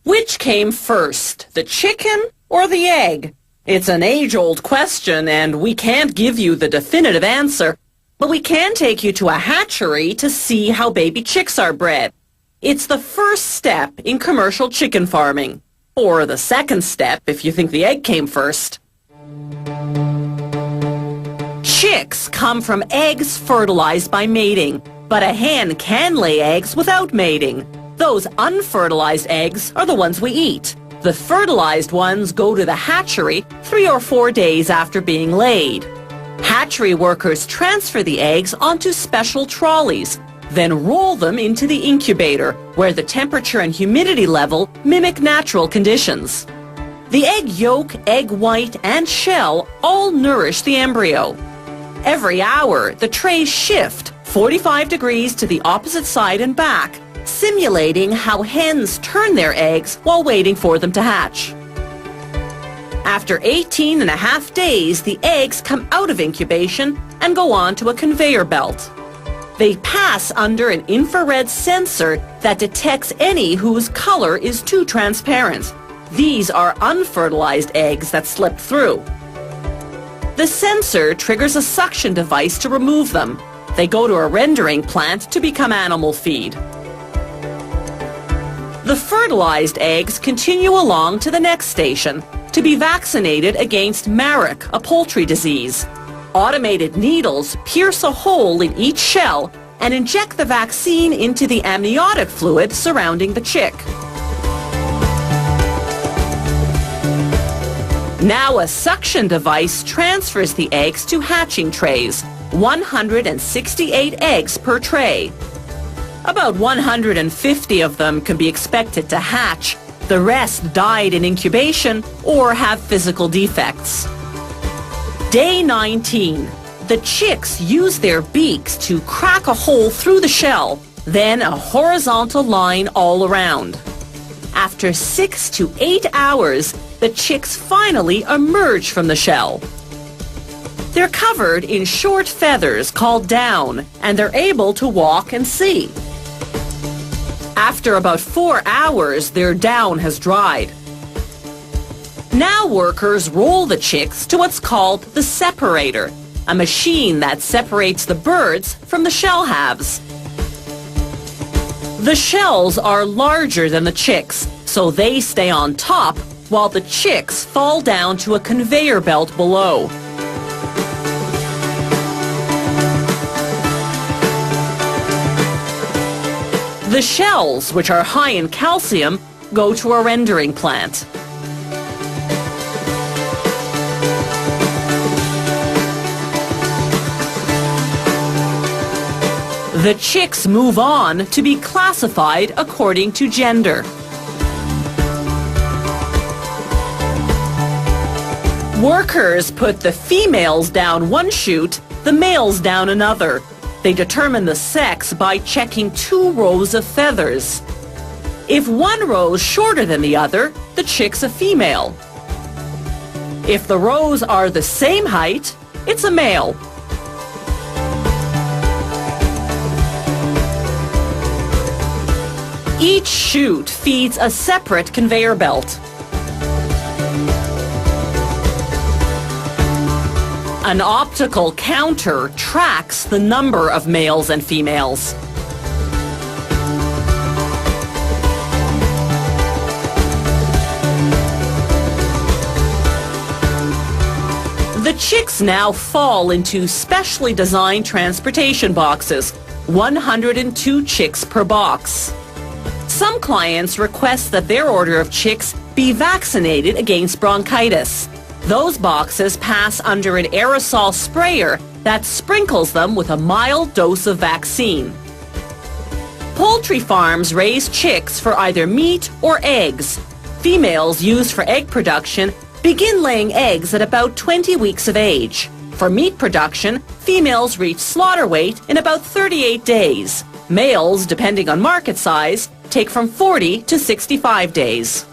Which came first, the chicken or the egg? It's an age-old question, and we can't give you the definitive answer, but we can take you to a hatchery to see how baby chicks are bred. It's the first step in commercial chicken farming, or the second step if you think the egg came first. Chicks come from eggs fertilized by mating, but a hen can lay eggs without mating. Those unfertilized eggs are the ones we eat. The fertilized ones go to the hatchery 3 or 4 days after being laid. Hatchery workers transfer the eggs onto special trolleys, then roll them into the incubator, where the temperature and humidity level mimic natural conditions. The egg yolk, egg white, and shell all nourish the embryo. Every hour, the trays shift 45 degrees to the opposite side and back, simulating how hens turn their eggs while waiting for them to hatch. After 18.5 days, the eggs come out of incubation and go on to a conveyor belt. They pass under an infrared sensor that detects any whose color is too transparent. These are unfertilized eggs that slip through. The sensor triggers a suction device to remove them. They go to a rendering plant to become animal feed. The fertilized eggs continue along to the next station to be vaccinated against maric, a poultry disease. Automated needles pierce a hole in each shell and inject the vaccine into the amniotic fluid surrounding the chick. Now a suction device transfers the eggs to hatching trays, 168 eggs per tray. About 150 of them can be expected to hatch. The rest died in incubation or have physical defects. Day 19. The chicks use their beaks to crack a hole through the shell, then a horizontal line all around. After 6 to 8 hours, the chicks finally emerge from the shell. They're covered in short feathers called down, and they're able to walk and see. After about 4 hours, their down has dried. Now workers roll the chicks to what's called the separator, a machine that separates the birds from the shell halves. The shells are larger than the chicks, so they stay on top while the chicks fall down to a conveyor belt below. The shells, which are high in calcium, go to a rendering plant. The chicks move on to be classified according to gender. Workers put the females down one chute, the males down another. They determine the sex by checking 2 rows of feathers. If one row is shorter than the other, the chick's a female. If the rows are the same height, it's a male. Each chute feeds a separate conveyor belt. An optical counter tracks the number of males and females. The chicks now fall into specially designed transportation boxes, 102 chicks per box. Some clients request that their order of chicks be vaccinated against bronchitis. Those boxes pass under an aerosol sprayer that sprinkles them with a mild dose of vaccine. Poultry farms raise chicks for either meat or eggs. Females used for egg production begin laying eggs at about 20 weeks of age. For meat production, females reach slaughter weight in about 38 days. Males, depending on market size, take from 40 to 65 days.